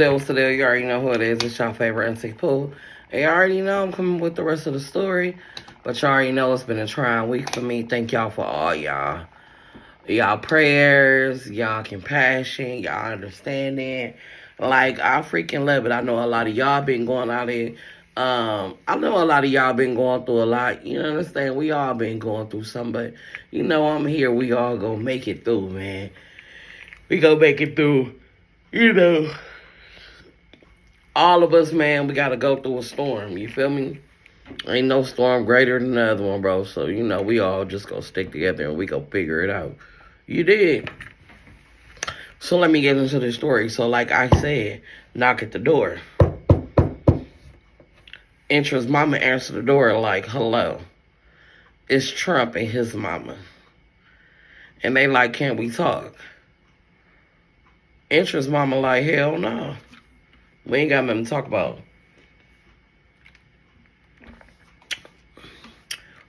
Devils today, you already know who it is. It's your favorite Auntie Pooh. And you already know I'm coming with the rest of the story. But you already know it's been a trying week for me. Thank y'all for all y'all prayers, y'all compassion, y'all understanding. Like, I freaking love it. I know a lot of y'all been going out there. I know a lot of y'all been going through a lot. You understand? We all been going through something. But, you know, I'm here. We all gonna make it through, man. We gonna make it through. You know, all of us, man, we gotta go through a storm. You feel me? Ain't no storm greater than the other one, bro. So, you know, we all just gonna stick together and we gonna figure it out. You did. So let me get into the story. So like I said, knock at the door. Entra's mama answered the door like, hello. It's Trump and his mama. And they like, can we talk? Entra's mama like, hell no. We ain't got nothing to talk about.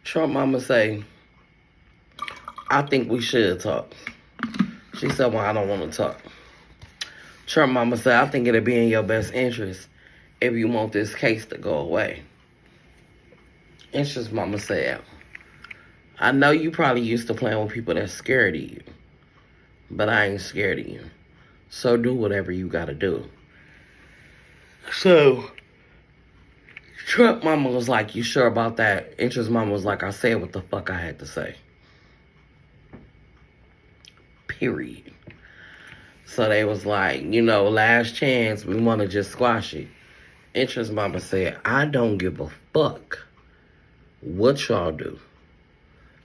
Trump mama say, I think we should talk. She said, well, I don't want to talk. Trump mama said, I think it'll be in your best interest if you want this case to go away. Entra's mama said, I know you probably used to playing with people that's scared of you, but I ain't scared of you. So do whatever you gotta do. So, Trump mama was like, you sure about that? Entra's mama was like, I said what the fuck I had to say. Period. So they was like, you know, last chance, we want to just squash it. Entra's mama said, I don't give a fuck what y'all do.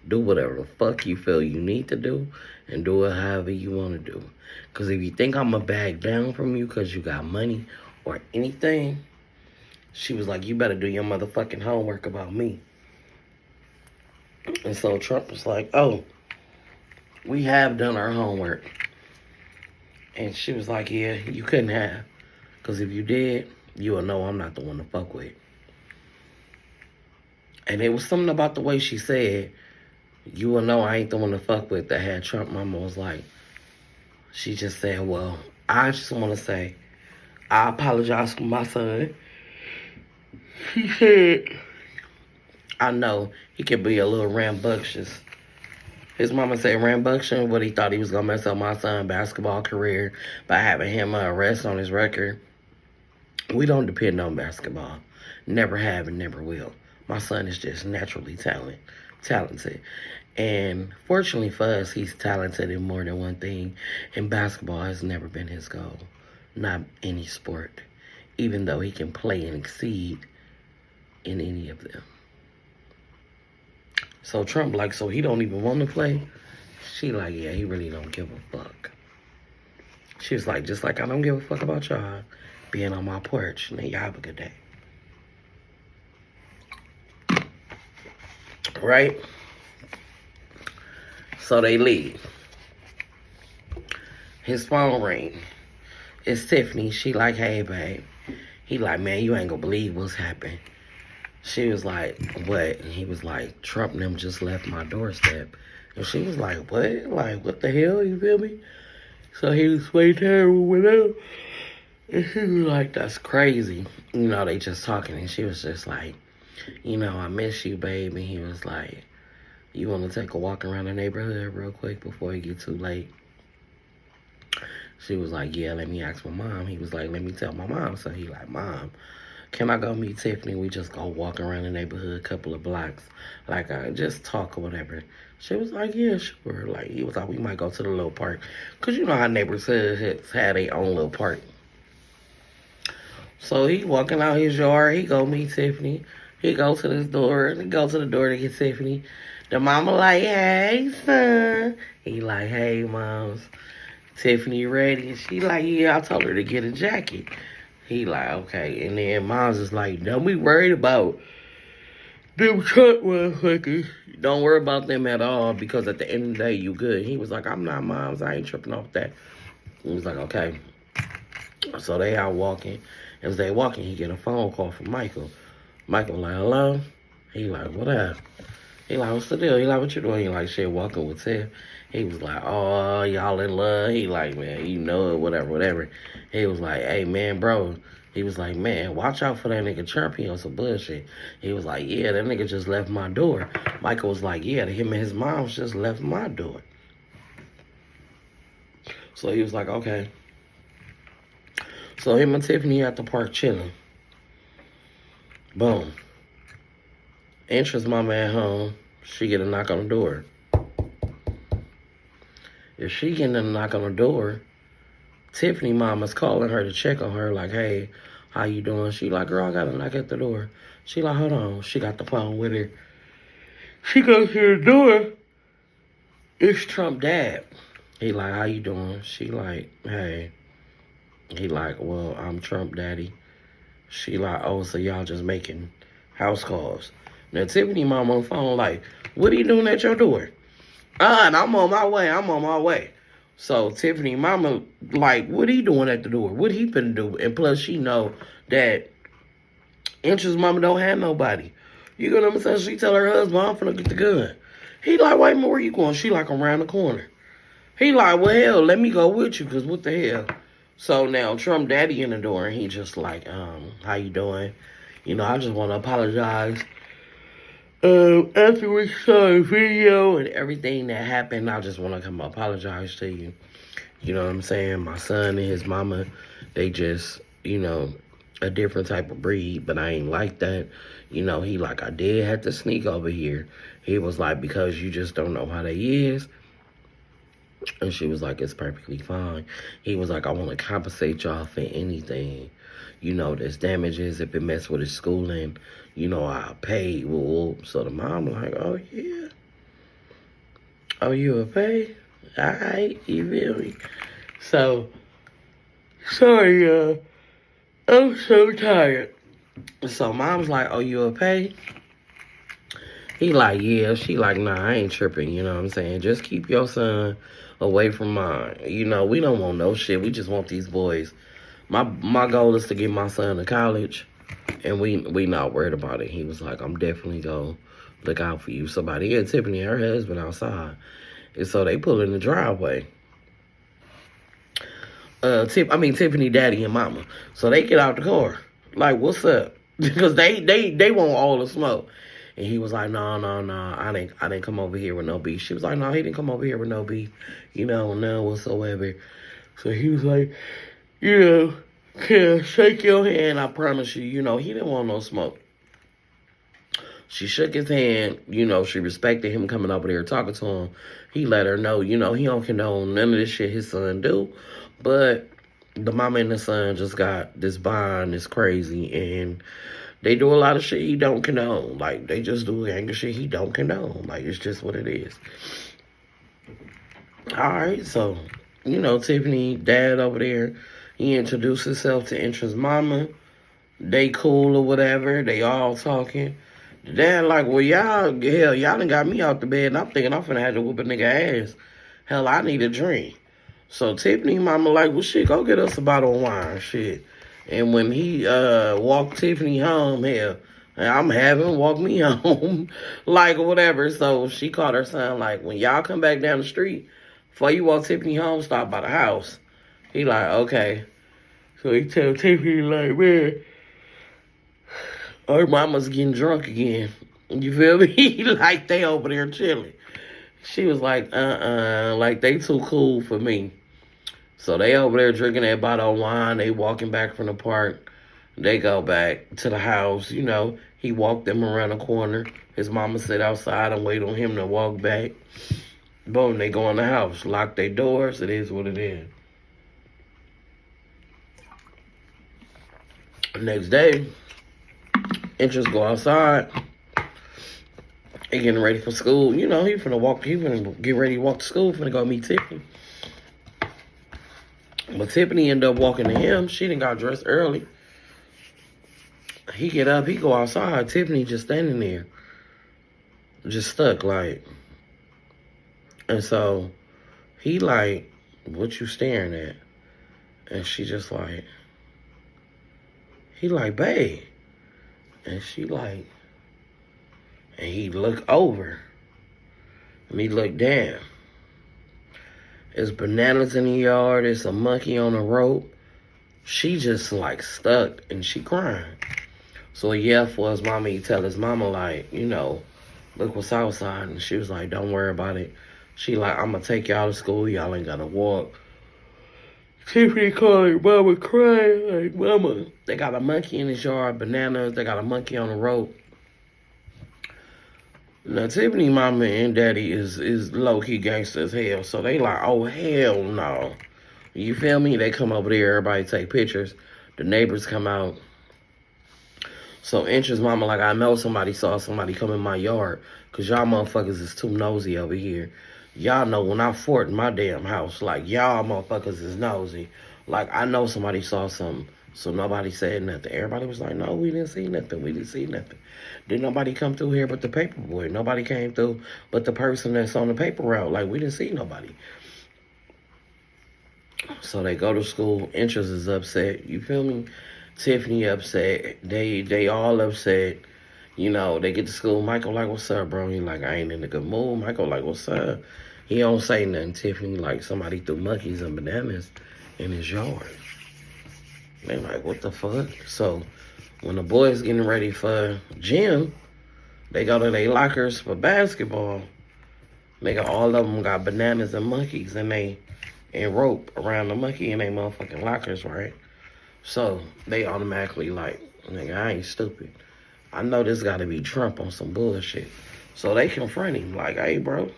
Do whatever the fuck you feel you need to do and do it however you want to do. Because if you think I'm going to back down from you because you got money or anything, she was like, you better do your motherfucking homework about me. And so Trump was like, oh, we have done our homework. And she was like, yeah, you couldn't have. Because if you did, you would know I'm not the one to fuck with. And it was something about the way she said, you will know I ain't the one to fuck with, that had Trump mama was like, she just said, well, I just want to say, I apologize for my son. She said, I know he could be a little rambunctious. His mama said rambunctious, but he thought he was going to mess up my son's basketball career by having him arrest on his record. We don't depend on basketball. Never have and never will. My son is just naturally talented. And fortunately for us, he's talented in more than one thing. And basketball has never been his goal. Not any sport. Even though he can play and exceed in any of them. So Trump like, so he don't even want to play? She like, yeah, he really don't give a fuck. She was like, just like I don't give a fuck about y'all being on my porch. And y'all have a good day. Right? So they leave. His phone ring. It's Tiffany. She like, hey, babe. He like, man, you ain't gonna believe what's happened. She was like, what? And he was like, Trump and them just left my doorstep. And she was like, what? Like, what the hell? You feel me? So he was way terrible with her. And she was like, that's crazy. You know, they just talking. And she was just like, you know, I miss you, babe. And he was like, you want to take a walk around the neighborhood real quick before it get too late? She was like, yeah, let me ask my mom. He was like, let me tell my mom. So he like, Mom, can I go meet Tiffany? We just go walk around the neighborhood, a couple of blocks. Like, just talk or whatever. She was like, yeah, sure. Like, he was like, we might go to the little park. Because you know how neighborhoods had their own little park. So he walking out his yard. He go meet Tiffany. He go to this door. He go to the door to get Tiffany. The mama like, hey, son. He like, hey, moms. Tiffany ready? And she like, yeah, I told her to get a jacket. He like, okay. And then mom's is like, don't be worried about them Trump motherfuckers. Don't worry about them at all because at the end of the day, you good. He was like, I'm not moms. I ain't tripping off that. He was like, okay. So they out walking. As they walking, he get a phone call from Michael. Michael like, hello? He like, what up? He like, what's the deal? He like, what you doing? He like, shit, walking with Tiff. He was like, oh, y'all in love. He like, man, you know it, whatever, whatever. He was like, hey, man, bro. He was like, man, watch out for that nigga Trump. He on some bullshit. He was like, yeah, that nigga just left my door. Michael was like, yeah, him and his mom just left my door. So he was like, okay. So him and Tiffany at the park chilling. Boom. Entrance mama at home. She get a knock on the door. If she getting a knock on the door, Tiffany mama's calling her to check on her like, hey, how you doing? She like, girl, I got a knock at the door. She like, hold on. She got the phone with her. She goes to the door. It's Trump dad. He like, how you doing? She like, hey. He like, well, I'm Trump daddy. She like, oh, so y'all just making house calls. Now, Tiffany mom on the phone like, what are you doing at your door? And I'm on my way. So Tiffany mama like, what he doing at the door? What he finna do? And plus she know that Interest mama don't have nobody. You know what I'm saying? She tell her husband, I'm finna get the gun. He like, wait a minute, where you going? She like, around the corner. He like, well, hell, let me go with you, because what the hell? So now Trump daddy in the door, and he just like, how you doing? You know, I just want to apologize. After we saw the video and everything that happened, I just want to come apologize to you. You know what I'm saying? My son and his mama, they just, you know, a different type of breed, but I ain't like that. You know, he like, I did have to sneak over here. He was like, because you just don't know how they is. And she was like, it's perfectly fine. He was like, I want to compensate y'all for anything. You know, there's damages if it mess with his schooling. You know, I'll pay. So the mom was like, oh, yeah. Oh, you will pay? All right, you feel me? So, sorry, I'm so tired. So mom's like, oh, you will pay? He like, yeah. She like, nah, I ain't tripping. You know what I'm saying? Just keep your son away from mine. You know, we don't want no shit. We just want these boys. My goal is to get my son to college, and we not worried about it. He was like, I'm definitely gonna look out for you. Somebody had Tiffany and her husband outside, and so they pull in the driveway. Tiffany daddy and mama. So they get out the car. Like, what's up? Because they want all the smoke. And he was like, no, I didn't come over here with no beef. She was like, no, he didn't come over here with no beef. You know, none whatsoever. So he was like, you know, can I shake your hand? I promise you. You know, he didn't want no smoke. She shook his hand. You know, she respected him coming over there talking to him. He let her know, you know, he don't condone none of this shit his son do. But the mama and the son just got this bond. It's crazy. And they do a lot of shit he don't condone. Like, they just do anger shit he don't condone. Like, it's just what it is. All right, so, you know, Tiffany, dad over there, he introduced himself to Intra's mama. They cool or whatever. They all talking. The dad like, well, y'all done got me out the bed, and I'm thinking I'm finna have to whoop a nigga ass. Hell, I need a drink. So Tiffany mama like, well, shit, go get us a bottle of wine, shit. And when he walked Tiffany home, hell, I'm having walk me home, like, or whatever. So she called her son, like, when y'all come back down the street, before you walk Tiffany home, stop by the house. He like, okay. So he tell Tiffany, like, man, her mama's getting drunk again. You feel me? Like, they over there chilling. She was like, like, they too cool for me. So they over there drinking that bottle of wine. They walking back from the park. They go back to the house. You know, he walked them around the corner. His mama sit outside and wait on him to walk back. Boom, they go in the house. Lock their doors. It is what it is. Next day, Interest go outside. He getting ready for school. You know, he finna get ready to walk to school. Finna go meet Tiffany. But Tiffany ended up walking to him. She done got dressed early. He get up, he go outside. Tiffany just standing there. Just stuck, like. And so, he like, what you staring at? And she just like, he like, babe. And she like, And he looked over. And he looked down. There's bananas in the yard. There's a monkey on a rope. She just like stuck and she crying. So he yelled for his mama. He tell his mama like, look what's outside. And she was like, don't worry about it. She like, I'm gonna take y'all to school. Y'all ain't gotta walk. Tiffany called mama crying like, mama, they got a monkey in his yard, bananas. They got a monkey on the rope. Now, Tiffany mama and daddy is low-key gangster as hell. So they like, oh, hell no. You feel me? They come over there. Everybody take pictures. The neighbors come out. So Inch's mama like, I know somebody saw somebody come in my yard. Because y'all motherfuckers is too nosy over here. Y'all know when I fort in my damn house, like, y'all motherfuckers is nosy. Like, I know somebody saw something. So nobody said nothing. Everybody was like, no, we didn't see nothing. We didn't see nothing. Didn't nobody come through here but the paper boy. Nobody came through but the person that's on the paper route. Like, we didn't see nobody. So they go to school. Interest is upset. You feel me? Tiffany upset. They all upset. They get to school. Michael like, what's up, bro? He like, I ain't in a good mood. Michael like, what's up? He don't say nothing. Tiffany like, somebody threw monkeys and bananas in his yard. They like, what the fuck? So when the boys getting ready for gym, they go to their lockers for basketball. All of them got bananas and monkeys and rope around the monkey in their motherfucking lockers, right? So they automatically like, nigga, I ain't stupid. I know this gotta be Trump on some bullshit. So they confront him like, hey, bro,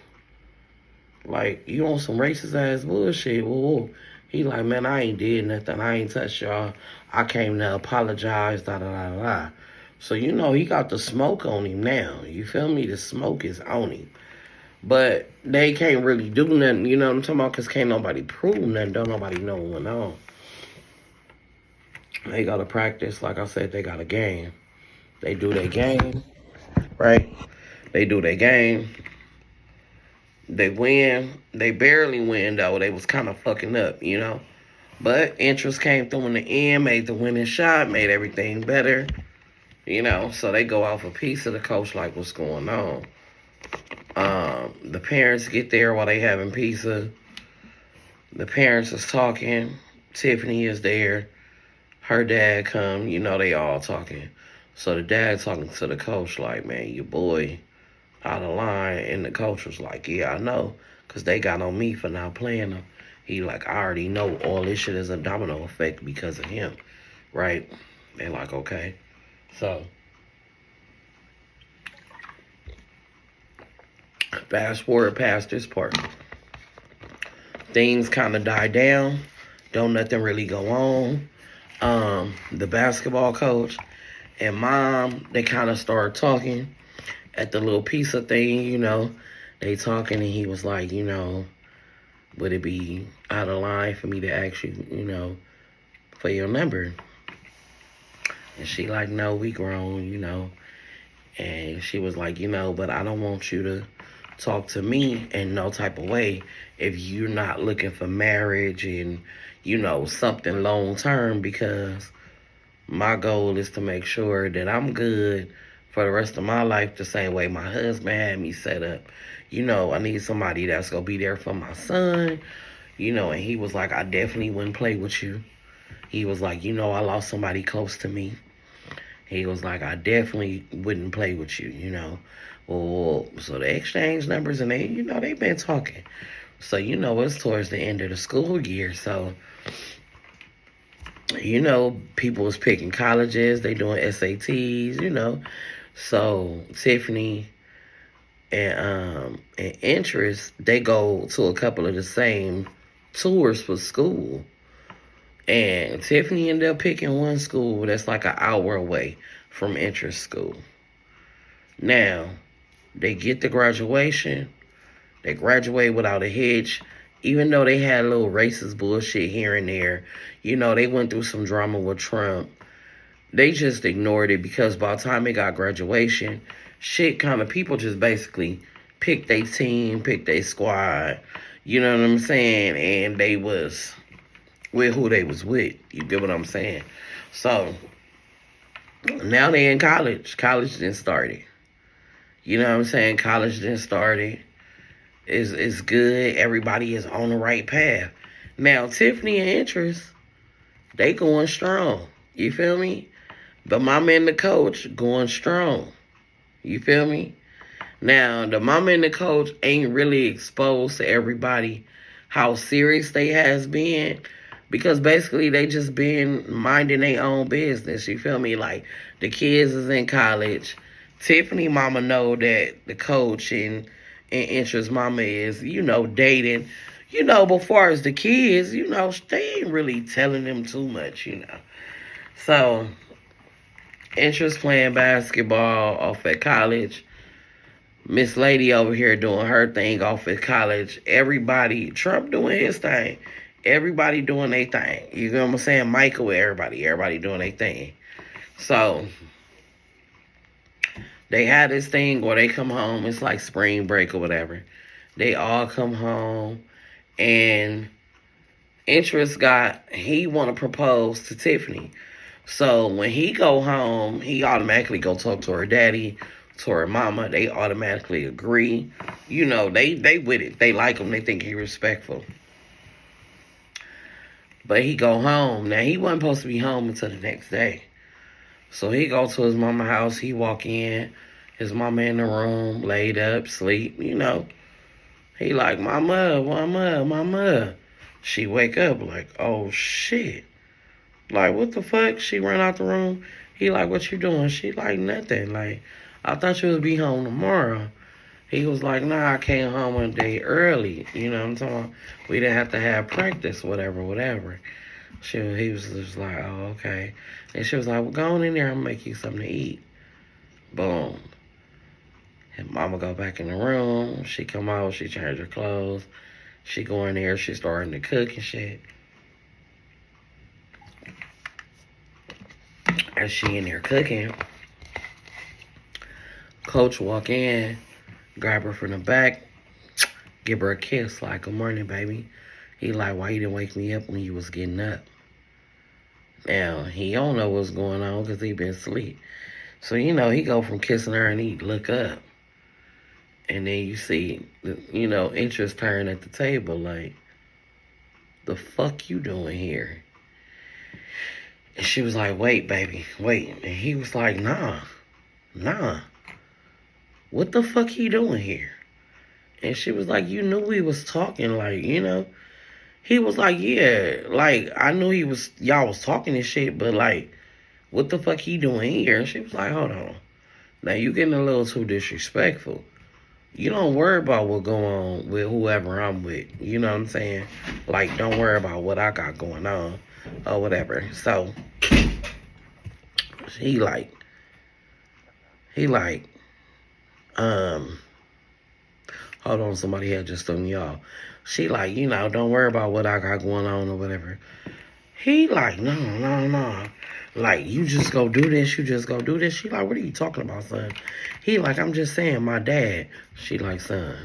like, you on some racist ass bullshit. Whoa. He like, man, I ain't did nothing. I ain't touched y'all. I came to apologize, da-da-da-da. So, he got the smoke on him now. You feel me? The smoke is on him. But they can't really do nothing, you know what I'm talking about? Because can't nobody prove nothing. Don't nobody know what went on. They got to practice. Like I said, they got a game. They do their game, right? They do their game. They win. They barely win, though. They was kind of fucking up, But interest came through in the end, made the winning shot, made everything better, So they go off a piece of the coach like, what's going on? The parents get there while they having pizza. The parents is talking. Tiffany is there. Her dad come. They all talking. So the dad talking to the coach like, man, your boy out of line. And the coach was like, yeah, I know. Because they got on me for not playing them. He like, I already know all this shit is a domino effect because of him. Right? They're like, okay. So fast forward past this part. Things kind of die down. Don't nothing really go on. The basketball coach and mom, they kind of start talking at the little pizza thing, They talking and he was like, would it be out of line for me to ask you, for your number? And she like, no, we grown, And she was like, but I don't want you to talk to me in no type of way if you're not looking for marriage and, something long term, because my goal is to make sure that I'm good for the rest of my life the same way my husband had me set up. I need somebody that's going to be there for my son, and he was like, I definitely wouldn't play with you. He was like, I lost somebody close to me. He was like, I definitely wouldn't play with you, Well, so they exchanged numbers and they've been talking. So, it's towards the end of the school year. So, people was picking colleges. They doing SATs, So, Tiffany and Interest, they go to a couple of the same tours for school. And Tiffany ended up picking one school that's like an hour away from Interest school. Now, they get to graduation. They graduate without a hitch. Even though they had a little racist bullshit here and there, they went through some drama with Trump. They just ignored it because by the time they got graduation, people just basically picked their team, picked their squad. You know what I'm saying? And they was with who they was with. You get what I'm saying? So, now they in college. College then started. You know what I'm saying? College didn't started. It's good. Everybody is on the right path. Now, Tiffany and Interest, they going strong. You feel me? The mama and the coach going strong. You feel me? Now, the mama and the coach ain't really exposed to everybody how serious they has been, because basically they just been minding their own business. You feel me? Like, the kids is in college. Tiffany mama know that the coach and Interest mama is, dating. But far as the kids, they ain't really telling them too much. So, Interest playing basketball off at college. Miss Lady over here doing her thing off at college. Everybody, Trump doing his thing. Everybody doing their thing. You know what I'm saying? Michael with everybody. Everybody doing their thing. So, they had this thing where they come home. It's like spring break or whatever. They all come home. And Interest he want to propose to Tiffany. So, when he go home, he automatically go talk to her daddy, to her mama. They automatically agree. They with it. They like him. They think he respectful. But he go home. Now, he wasn't supposed to be home until the next day. So he go to his mama house. He walk in. His mama in the room, laid up, sleep, He like, mama, mama, mama. She wake up like, oh, shit. Like, what the fuck? She run out the room. He like, what you doing? She like, nothing. Like, I thought you would be home tomorrow. He was like, nah, I came home a day early. You know what I'm talking about? We didn't have to have practice, whatever. He was just like, oh, okay. And she was like, well, go on in there. I'm going to make you something to eat. Boom. And mama go back in the room. She come out. She change her clothes. She go in there. She starting to cook and shit. As she in there cooking, Coach walk in, grab her from the back, give her a kiss, like, good morning, baby. He like, why you didn't wake me up when you was getting up? Now, he don't know what's going on because he been asleep. So, he go from kissing her and he look up. And then you see, Interest turn at the table like, the fuck you doing here? And she was like, wait, baby, wait. And he was like, nah. What the fuck he doing here? And she was like, you knew we was talking, like, He was like, yeah, like, I knew y'all was talking and shit, but like, what the fuck he doing here? And she was like, hold on. Now you getting a little too disrespectful. You don't worry about what go on with whoever I'm with. You know what I'm saying? Like, don't worry about what I got going on or whatever. So, he like, hold on, somebody had just threw me off. She like, don't worry about what I got going on or whatever. He like, no. Like, you just go do this, She like, what are you talking about, son? He like, I'm just saying, my dad. She like, son,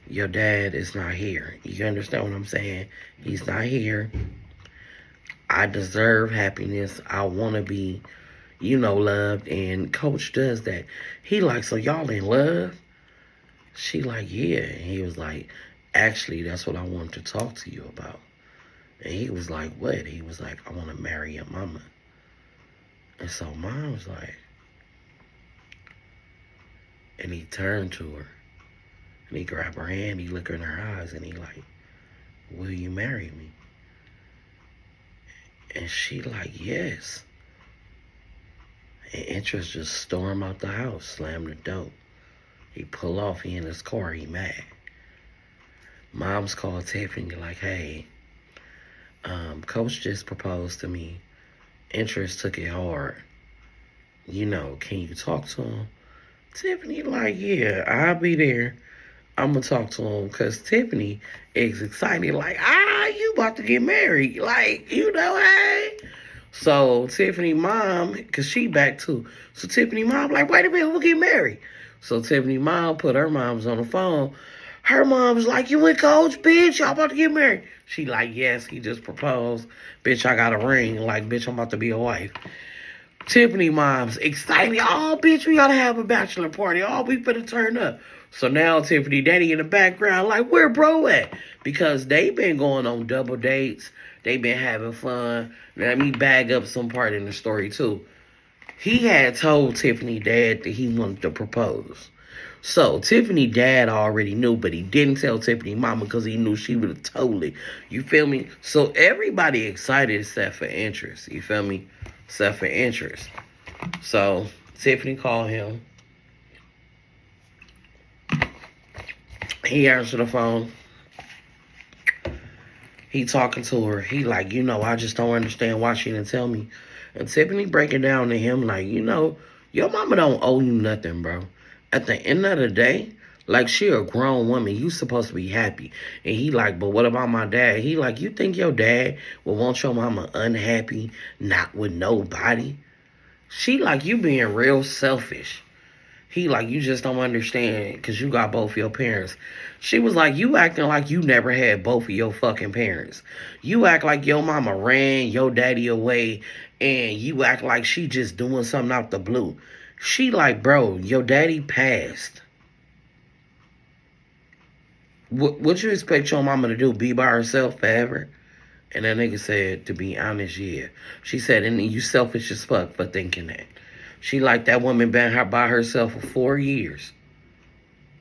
your dad is not here. You understand what I'm saying? He's not here. I deserve happiness. I want to be, loved. And Coach does that. He like, so y'all in love? She like, yeah. And he was like, actually, that's what I wanted to talk to you about. And he was like, what? He was like, I want to marry your mama. And so Mom was like, and he turned to her. And he grabbed her hand, he looked her in her eyes, and he like, will you marry me? And she like, yes. And Interest just stormed out the house, slammed the door. He pull off, he in his car, he mad. Mom's called Tiffany like, hey, Coach just proposed to me. Interest took it hard. Can you talk to him? Tiffany like, yeah, I'll be there. I'm going to talk to him because Tiffany is excited like, you about to get married. Like, hey. So Tiffany mom, because she back too. So Tiffany mom like, wait a minute, we'll get married. So Tiffany mom put her moms on the phone. Her mom's like, you and Coach, bitch, y'all about to get married. She like, yes, he just proposed. Bitch, I got a ring. Like, bitch, I'm about to be a wife. Tiffany mom's excited. Oh, bitch, we gotta have a bachelor party. Oh, we finna turn up. So now Tiffany daddy in the background, like, where bro at? Because they been going on double dates. They been having fun. Let me bag up some part in the story, too. He had told Tiffany dad that he wanted to propose. So Tiffany dad already knew, but he didn't tell Tiffany mama because he knew she would have told it. You feel me? So everybody excited except for interest. You feel me? Except for interest. So Tiffany called him. He answered the phone. He talking to her. He like, I just don't understand why she didn't tell me. And Tiffany breaking down to him like, your mama don't owe you nothing, bro. At the end of the day, like, she a grown woman. You supposed to be happy. And he like, but what about my dad? He like, you think your dad will want your mama unhappy, not with nobody? She like, you being real selfish. He like, you just don't understand because you got both your parents. She was like, you acting like you never had both of your fucking parents. You act like your mama ran your daddy away and you act like she just doing something out the blue. She like, bro, your daddy passed. What you expect your mama to do? Be by herself forever? And that nigga said, to be honest, yeah. She said, and you selfish as fuck for thinking that. She like, that woman been by herself for 4 years.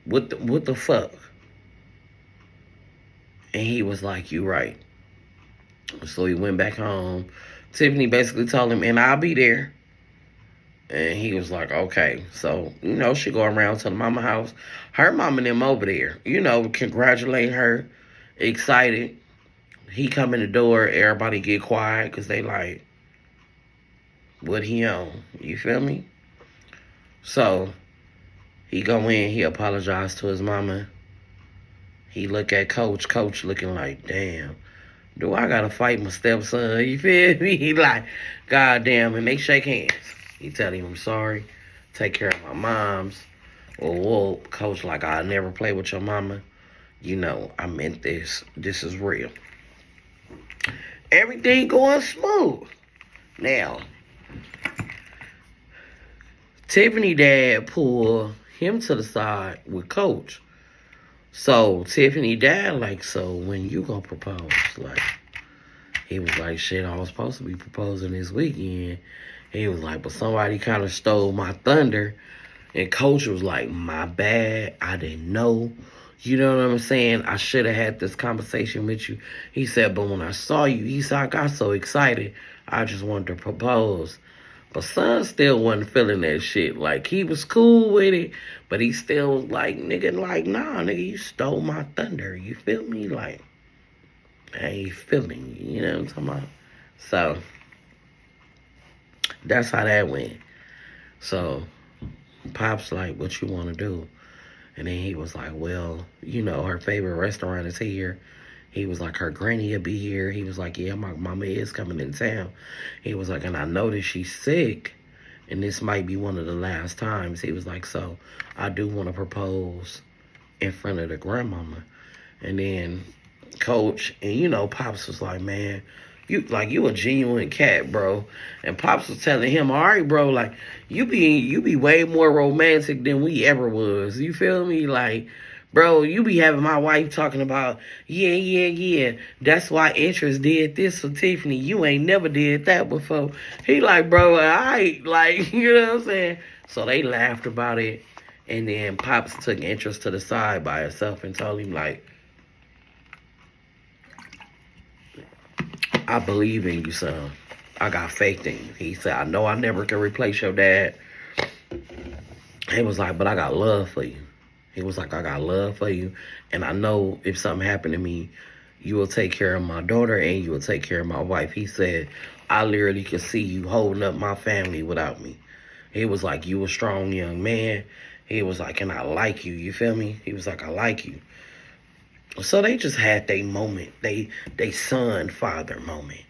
What the fuck? And he was like, you right. So he went back home. Tiffany basically told him, and I'll be there. And he was like, okay. So, she go around to the mama house. Her mama and them over there, congratulate her, excited. He come in the door, everybody get quiet because they like, what he on? You feel me? So, he go in, he apologize to his mama. He look at Coach looking like, damn, do I gotta fight my stepson? You feel me? He like, goddamn, and they shake hands. He tell him, I'm sorry, take care of my moms. Whoa, Coach like, I'll never play with your mama. I meant this. This is real. Everything going smooth. Now, Tiffany dad pulled him to the side with Coach. So Tiffany dad like, so when you gonna propose? Like, he was like, shit, I was supposed to be proposing this weekend. He was like, but somebody kind of stole my thunder. And Coach was like, my bad, I didn't know. You know what I'm saying? I should have had this conversation with you. He said, but when I saw you, he said, I got so excited, I just wanted to propose. But son still wasn't feeling that shit. Like, he was cool with it, but he still was like, nigga, like, nah, nigga, you stole my thunder. You feel me? Like, I ain't feeling you. You know what I'm talking about? So, that's how that went. So, Pop's like, what you want to do? And then he was like, well, her favorite restaurant is here. He was like, her granny will be here. He was like, yeah, my mama is coming in town. He was like, and I know that she's sick, and this might be one of the last times. He was like, so I do want to propose in front of the grandmama. And then Coach and, Pops was like, man, you a genuine cat, bro. And Pops was telling him, all right, bro, like, you be way more romantic than we ever was. You feel me? Like, bro, you be having my wife talking about, yeah. That's why Interest did this for Tiffany. You ain't never did that before. He like, bro, like, you know what I'm saying? So they laughed about it. And then Pops took Interest to the side by herself and told him, like, I believe in you, son. I got faith in you. He said, I know I never can replace your dad. He was like, but I got love for you. He was like, I got love for you. And I know if something happened to me, you will take care of my daughter and you will take care of my wife. He said, I literally can see you holding up my family without me. He was like, you a strong young man. He was like, and I like you. You feel me? He was like, I like you. So they just had their moment, they son-father moment,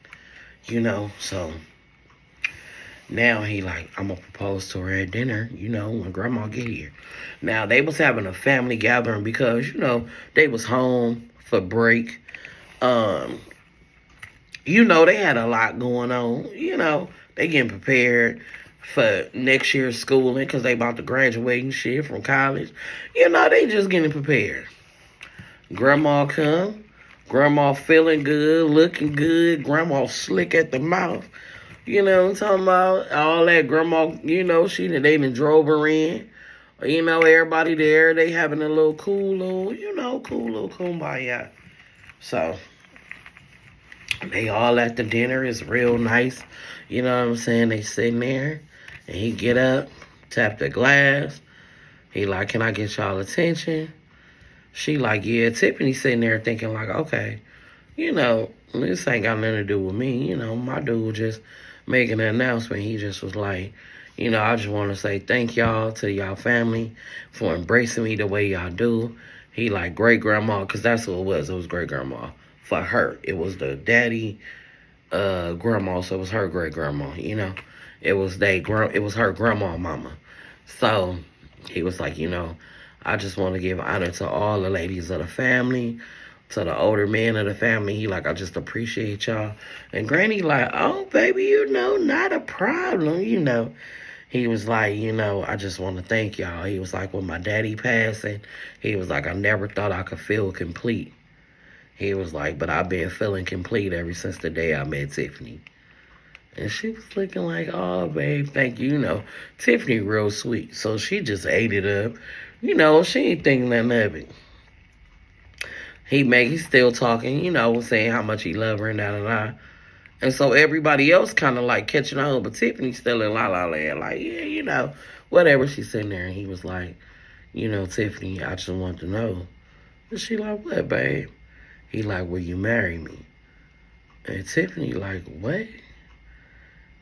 So now he like, I'm going to propose to her at dinner, when grandma get here. Now, they was having a family gathering because, they was home for break. They had a lot going on, they getting prepared. for next year's schooling because they about to graduate and shit from college. They just getting prepared. Grandma come. Grandma feeling good, looking good. Grandma slick at the mouth. You know what I'm talking about? All that grandma, they done drove her in. Everybody there, they having a little cool little kumbaya. So, they all at the dinner. It's real nice. You know what I'm saying? They sitting there, and he get up, tap the glass. He like, can I get y'all attention? She like, yeah. Tiffany sitting there thinking like, okay, this ain't got nothing to do with me. My dude just making an announcement. He just was like, I just want to say thank y'all to y'all family for embracing me the way y'all do. He like great grandma, because that's what it was. It was great grandma for her. It was the daddy grandma, so it was her great grandma. It was her grandma mama. So he was like, I just want to give honor to all the ladies of the family, to the older men of the family. He like, I just appreciate y'all. And Granny like, oh, baby, not a problem, He was like, I just want to thank y'all. He was like, with my daddy passing, he was like, I never thought I could feel complete. He was like, but I've been feeling complete ever since the day I met Tiffany. And she was looking like, oh, babe, thank you. Tiffany real sweet. So she just ate it up. She ain't thinking nothing of it. He's still talking, saying how much he love her and da. And so everybody else kind of like catching on, but Tiffany's still in la la land, like, yeah, whatever. She's sitting there, and he was like, Tiffany, I just want to know. And she like, what, babe? He like, will you marry me? And Tiffany like, what?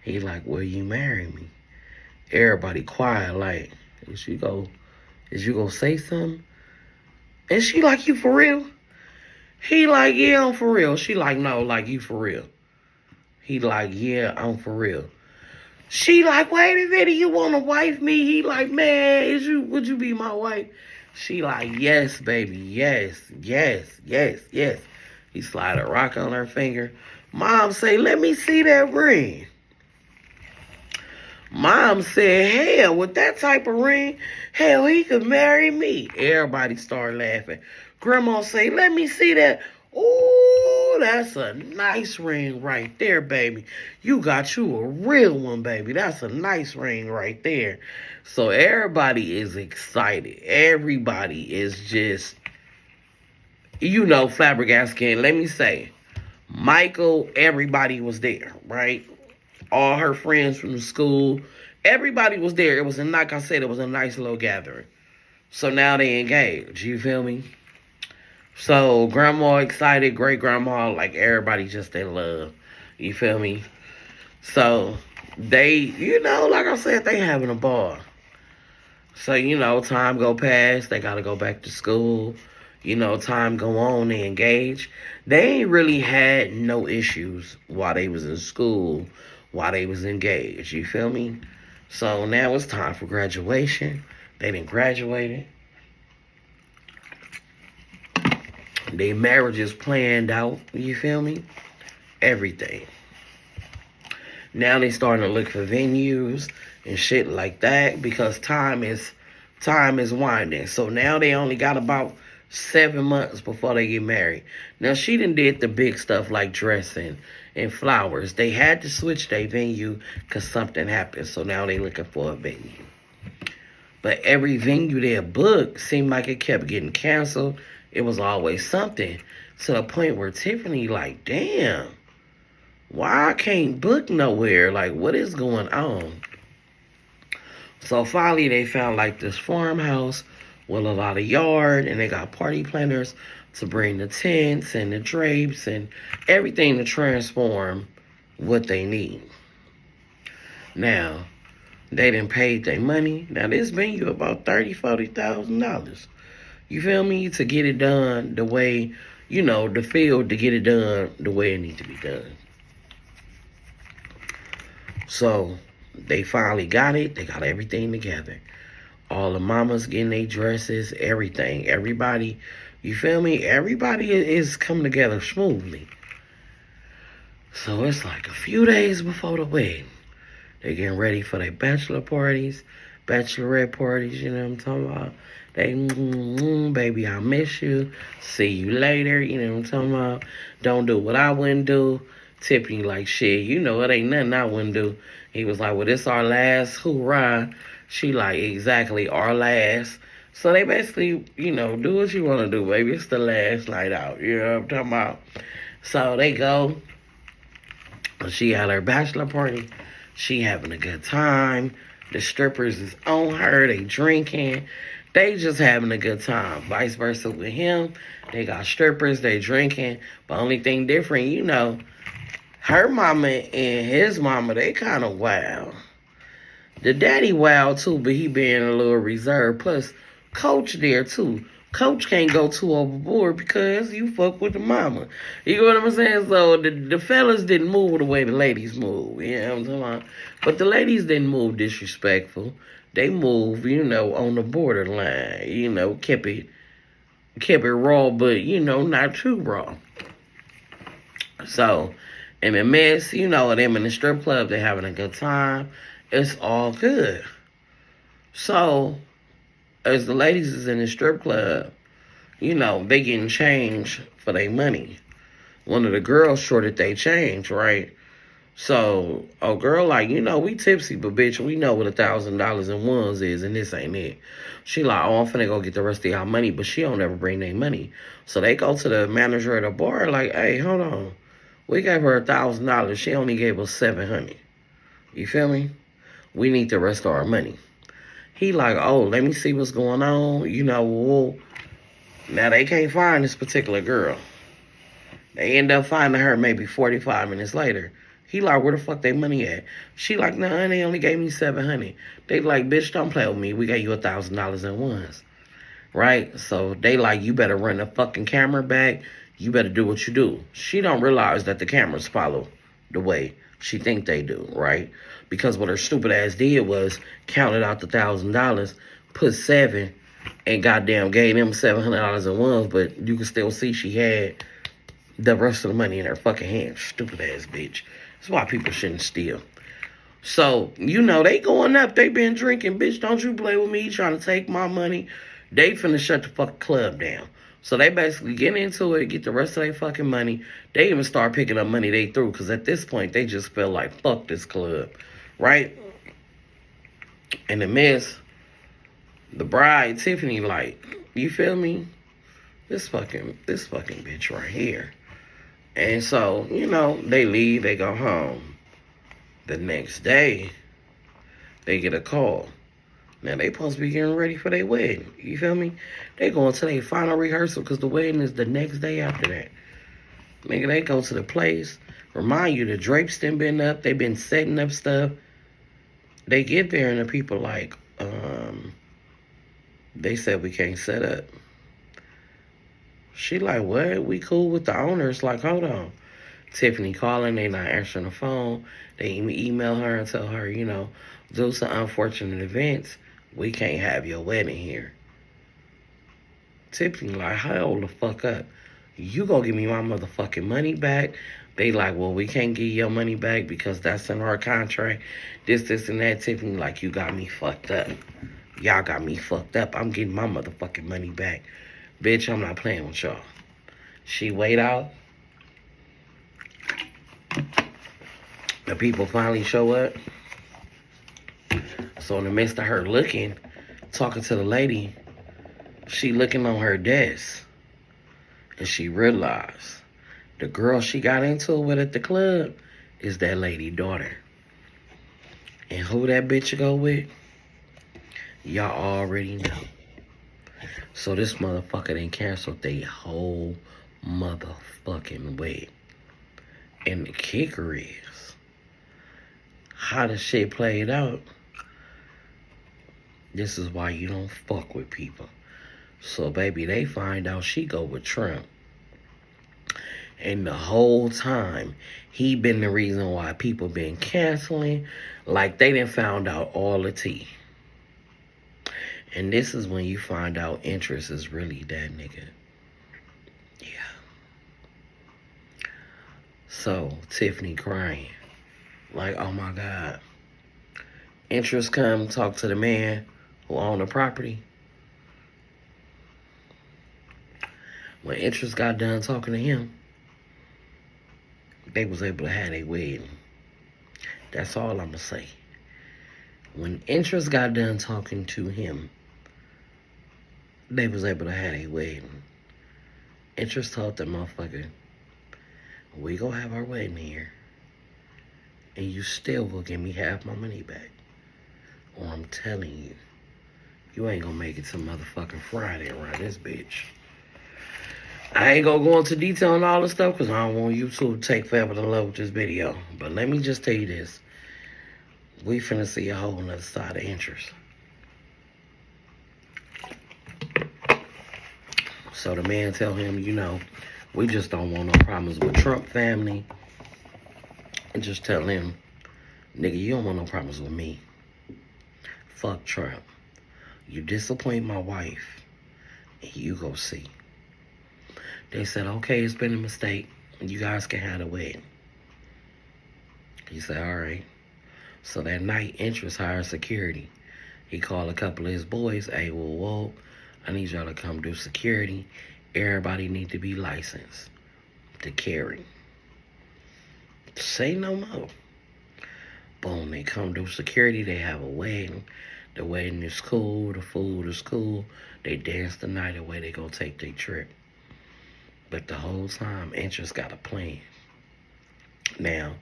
He like, will you marry me? Everybody quiet, like, is you gonna say something? And she like, you for real? He like, yeah, I'm for real. She like, no, like, you for real? He like, yeah, I'm for real. She like, wait a minute, you want to wife me? He like, man, would you be my wife? She like, yes, baby, yes. He slide a rock on her finger. Mom say, let me see that ring. Mom said, hell, with that type of ring, hell, he could marry me. Everybody started laughing. Grandma say, let me see that. Ooh, that's a nice ring right there, baby. You got you a real one, baby. That's a nice ring right there. So everybody is excited. Everybody is just, flabbergasted. Let me say, Michael, everybody was there, right? All her friends from the school, everybody was there. It was like I said, it was a nice little gathering. So now they engaged, you feel me? So grandma excited, great grandma, like everybody just in love, you feel me? So they, like I said, they having a ball. So, time go past, they gotta go back to school. Time go on, they engage. They ain't really had no issues while they was in school, while they was engaged, you feel me? So now it's time for graduation. They done graduated. Their marriage is planned out, you feel me? Everything. Now they starting to look for venues and shit like that because time is winding. So now they only got about 7 months before they get married. Now she done did the big stuff like dressing and flowers. They had to switch their venue because something happened. So now they looking for a venue. But every venue they booked seemed like it kept getting canceled. It was always something. To the point where Tiffany like, damn, why I can't book nowhere? Like, what is going on? So finally they found like this farmhouse with a lot of yard, and they got party planners to bring the tents and the drapes and everything to transform what they need. Now, they done paid their money. Now, this venue about $30,000-$40,000. You feel me? To get it done the way, the field to get it done the way it needs to be done. So, they finally got it. They got everything together. All the mamas getting their dresses, everything. Everybody, you feel me? Everybody is coming together smoothly. So it's like a few days before the wedding. They getting ready for their bachelor parties, bachelorette parties, you know what I'm talking about? They, baby, I miss you. See you later, you know what I'm talking about? Don't do what I wouldn't do. Tiffany like, shit, you know it ain't nothing I wouldn't do. He was like, well, this our last hoorah. She like, exactly, our last. So they basically, do what you want to do, baby. It's the last night out, you know what I'm talking about? So they go. She had her bachelor party. She having a good time. The strippers is on her. They drinking. They just having a good time. Vice versa with him. They got strippers. They drinking. But only thing different, her mama and his mama, they kind of wild. The daddy wild too, but he being a little reserved. Plus, Coach there too. Coach can't go too overboard because you fuck with the mama. You know what I'm saying? So the fellas didn't move the way the ladies move. You know what I'm talking about? But the ladies didn't move disrespectful. They moved, on the borderline. Kept it raw, but not too raw. So, in the mess, them in the strip club, they having a good time. It's all good. So, as the ladies is in the strip club, they getting change for their money. One of the girls shorted they change, right? So, a girl like, we tipsy, but bitch, we know what $1,000 in ones is, and this ain't it. She like, oh, I'm finna go get the rest of y'all money, but she don't ever bring their money. So they go to the manager at the bar like, hey, hold on. We gave her $1,000. She only gave us $700. You feel me? We need the rest of our money. He like, oh, let me see what's going on. Now they can't find this particular girl. They end up finding her maybe 45 minutes later. He like, where the fuck they money at? She like, nah, they only gave me $700. They like, bitch, don't play with me. We gave you $1,000 in ones. Right? So they like, you better run the fucking camera back. You better do what you do. She don't realize that the cameras follow the way she think they do, right? Because what her stupid ass did was counted out the $1,000, put 7, and goddamn gave them $700 in ones, but you can still see she had the rest of the money in her fucking hand. Stupid ass bitch. That's why people shouldn't steal. So, they going up. They been drinking. Bitch, don't you play with me trying to take my money. They finna shut the fucking club down. So they basically get into it, get the rest of their fucking money. They even start picking up money they threw, because at this point, they just feel like, fuck this club. Right? And the mess, the bride, Tiffany, like, you feel me? This fucking bitch right here. And so, they leave, they go home. The next day, they get a call. Now, they supposed to be getting ready for their wedding. You feel me? They going to their final rehearsal because the wedding is the next day after that. Nigga, they go to the place. Remind you, the drapes done been up. They been setting up stuff. They get there and the people like, they said we can't set up. She like, what? We cool with the owners. Like, hold on. Tiffany calling, they not answering the phone. They email her and tell her, due to unfortunate events, we can't have your wedding here. Tiffany like, hold the fuck up. You gonna give me my motherfucking money back? They like, well, we can't give you your money back because that's in our contract. This, and that. Tiffany like, you got me fucked up. Y'all got me fucked up. I'm getting my motherfucking money back. Bitch, I'm not playing with y'all. She wait out. The people finally show up. So in the midst of her looking, talking to the lady, she looking on her desk. And she realized the girl she got into it with at the club is that lady daughter. And who that bitch go with? Y'all already know. So this motherfucker done canceled their whole motherfucking wedding. And the kicker is, how the shit played out, this is why you don't fuck with people. So, baby, they find out she go with Trump. And the whole time, he been the reason why people been canceling. Like, they done found out all the tea. And this is when you find out interest is really that nigga. Yeah. So, Tiffany crying. Like, oh my God. Interest come talk to the man who owned the property. When Interest got done talking to him, they was able to have their wedding. That's all I'm going to say. When Interest got done talking to him, they was able to have their wedding. Interest told the motherfucker, we gonna have our wedding here, and you still will give me half my money back. Or I'm telling you, you ain't gonna make it to motherfucking Friday around this bitch. I ain't gonna go into detail on all this stuff because I don't want YouTube to take forever to load this video. But let me just tell you this. We finna see a whole nother side of Interest. So the man tell him, you know, we just don't want no problems with Trump family. And just tell him, nigga, you don't want no problems with me. Fuck Trump. You disappoint my wife, and you go see. They said, okay, it's been a mistake. You guys can have a wedding. He said, all right. So that night, Interest hired security. He called a couple of his boys. Hey, whoa, I need y'all to come do security. Everybody need to be licensed to carry. Say no more. Boom, they come do security. They have a wedding. The wedding is cool. The food is cool. They dance the night away. They gonna take their trip. But the whole time, Interest got a plan. Now,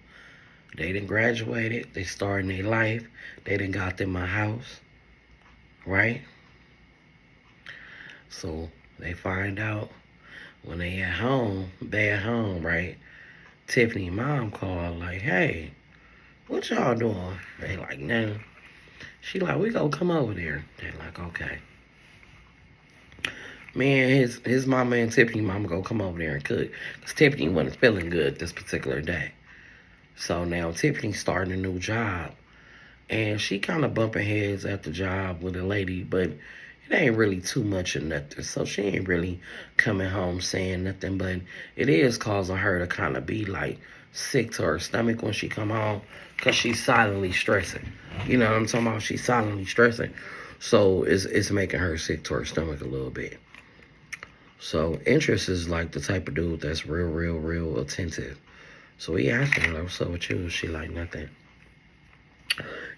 they done graduated. They starting their life. They done got them a house. Right? So, they find out when they at home, right? Tiffany mom called like, hey, what y'all doing? They like, nah. She like, we gonna come over there. They like, okay. Man, his mama and Tiffany mama go come over there and cook. Because Tiffany wasn't feeling good this particular day. So now Tiffany's starting a new job. And she kind of bumping heads at the job with a lady, but it ain't really too much of nothing. So she ain't really coming home saying nothing, but it is causing her to kind of be like sick to her stomach when she come home because she's silently stressing. You know what I'm talking about? She's silently stressing. So it's making her sick to her stomach a little bit. So Interest is like the type of dude that's real attentive. So he asking her, like, what's up with you? She like, nothing.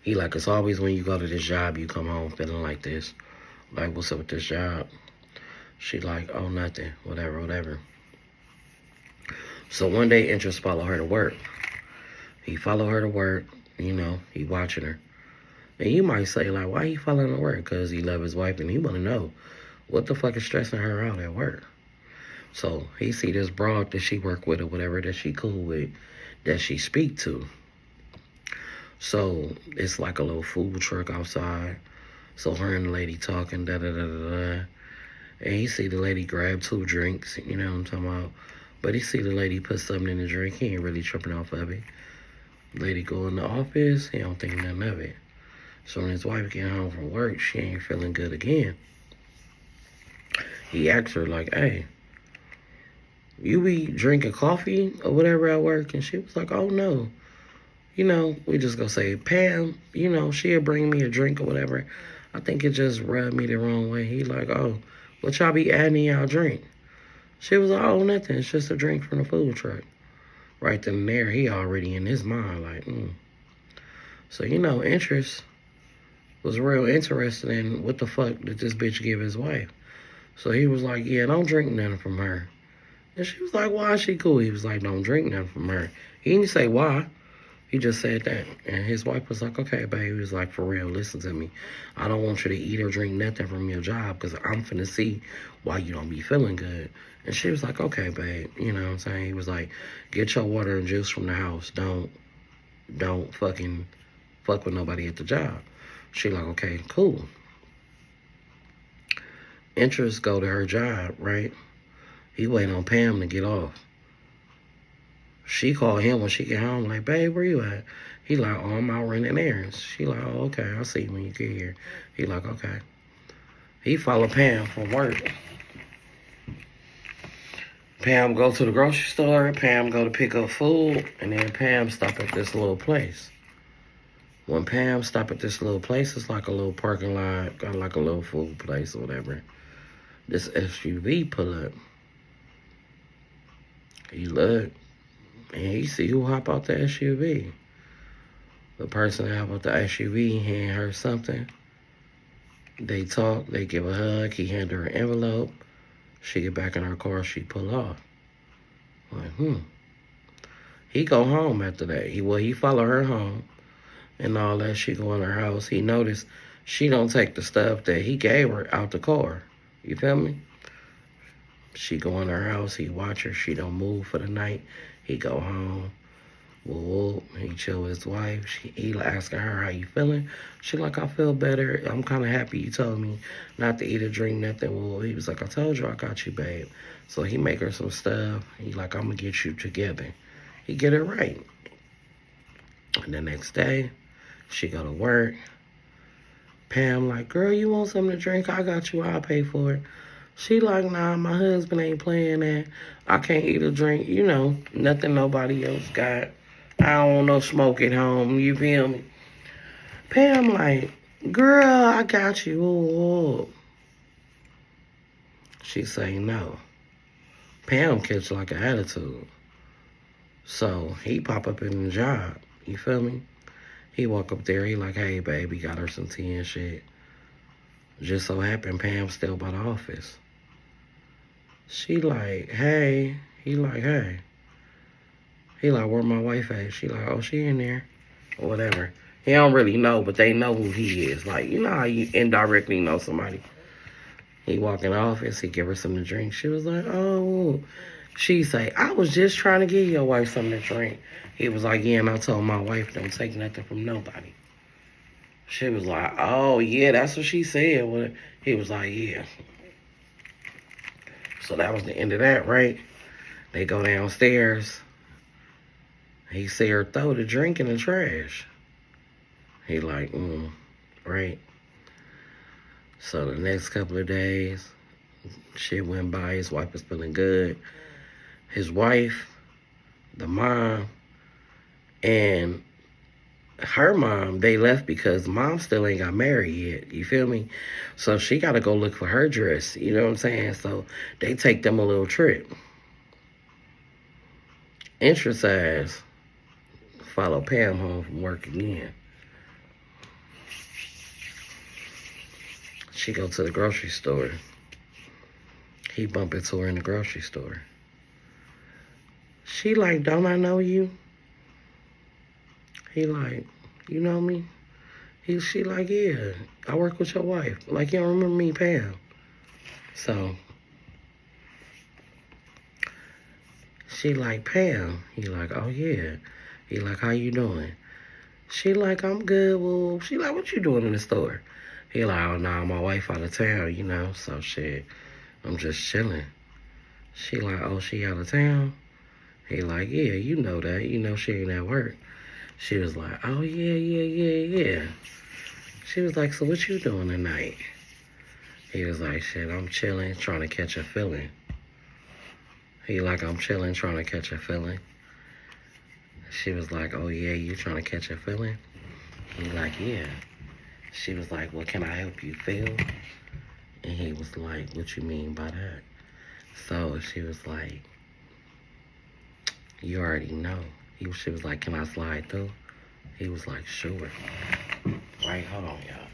He like, it's always when you go to this job, you come home feeling like this. Like, what's up with this job? She like, oh, nothing. Whatever. So one day, Interest followed her to work. He followed her to work. You know, he watching her. And you might say, like, why he following her to work? Because he love his wife and he want to know what the fuck is stressing her out at work. So he see this broad that she work with or whatever that she cool with, that she speak to. So it's like a little food truck outside. So her and the lady talking, da-da-da-da-da. And he see the lady grab 2 drinks, you know what I'm talking about? But he see the lady put something in the drink. He ain't really tripping off of it. Lady go in the office, he don't think nothing of it. So when his wife get home from work, she ain't feeling good again. He asked her like, hey, you be drinking coffee or whatever at work? And she was like, oh no. You know, we just gonna say, Pam, you know, she'll bring me a drink or whatever. I think it just rubbed me the wrong way. He like, oh, what y'all be adding in y'all drink? She was like, oh, nothing. It's just a drink from the food truck. Right then and there, he already in his mind like, So, you know, Interest was real interested in what the fuck did this bitch give his wife. So he was like, yeah, don't drink nothing from her. And she was like, why is she cool? He was like, don't drink nothing from her. He didn't say why. He just said that. And his wife was like, okay, babe. He was like, for real, listen to me. I don't want you to eat or drink nothing from your job because I'm finna see why you don't be feeling good. And she was like, okay, babe. You know what I'm saying? He was like, get your water and juice from the house. Don't fucking fuck with nobody at the job. She like, okay, cool. Interest go to her job, right? He waiting on Pam to get off. She called him when she get home, like, babe, where you at? He like, oh, I'm out running errands. She like, oh, okay, I'll see you when you get here. He like, okay. He follow Pam from work. Pam go to the grocery store. Pam go to pick up food. And then Pam stop at this little place. When Pam stopped at this little place, it's like a little parking lot, got like a little food place or whatever. This SUV pull up. He look, and he see who hop out the SUV. The person that hop out the SUV hand her something. They talk, they give a hug, he hand her an envelope. She get back in her car, she pull off. Like, He go home after that. He follow her home and all that. She go in her house. He noticed she don't take the stuff that he gave her out the car. You feel me? She go in her house. He watch her. She don't move for the night. He go home. Whoop. He chill with his wife. He asking her, how you feeling? She like, I feel better. I'm kind of happy you told me not to eat or drink nothing. Well, he was like, I told you I got you, babe. So he make her some stuff. He like, I'm going to get you together. He get it right. And the next day, she go to work. Pam like, girl, you want something to drink? I got you. I'll pay for it. She like, nah, my husband ain't playing that. I can't eat or drink. You know, nothing nobody else got. I don't want no smoke at home. You feel me? Pam like, girl, I got you. Ooh. She say no. Pam catch like an attitude. So he pop up in the job. You feel me? He walk up there. He like, hey, baby, got her some tea and shit. Just so happened Pam still by the office. She like, hey. He like, hey. He like, where my wife at? She like, oh, she in there. Or whatever. He don't really know, but they know who he is. Like, you know how you indirectly know somebody. He walk in the office. He give her something to drink. She was like, oh. She say, I was just trying to give your wife something to drink. He was like, yeah, and I told my wife don't take nothing from nobody. She was like, oh, yeah, that's what she said. Well, he was like, yeah. So that was the end of that, right? They go downstairs. He see her throw the drink in the trash. He like, right? So the next couple of days, shit went by. His wife was feeling good. His wife, the mom, and her mom, they left because mom still ain't got married yet. You feel me? So she got to go look for her dress. You know what I'm saying? So they take them a little trip. Interest ass follow Pam home from work again. She go to the grocery store. He bump into her in the grocery store. She like, don't I know you? He like, you know me? She like, yeah, I work with your wife. Like, you don't remember me, Pam? So, she like, Pam. He like, oh, yeah. He like, how you doing? She like, I'm good. Well, she like, what you doing in the store? He like, oh, nah, my wife out of town, you know? So, shit, I'm just chilling. She like, oh, she out of town? He like, yeah, you know that. You know she ain't at work. She was like, oh, yeah. She was like, so what you doing tonight? He was like, shit, I'm chilling, trying to catch a feeling. He like, I'm chilling, trying to catch a feeling. She was like, oh, yeah, you trying to catch a feeling? He like, yeah. She was like, well, can I help you feel? And he was like, what you mean by that? So she was like, you already know. She was like, can I slide through? He was like, sure. Right, hold on, y'all.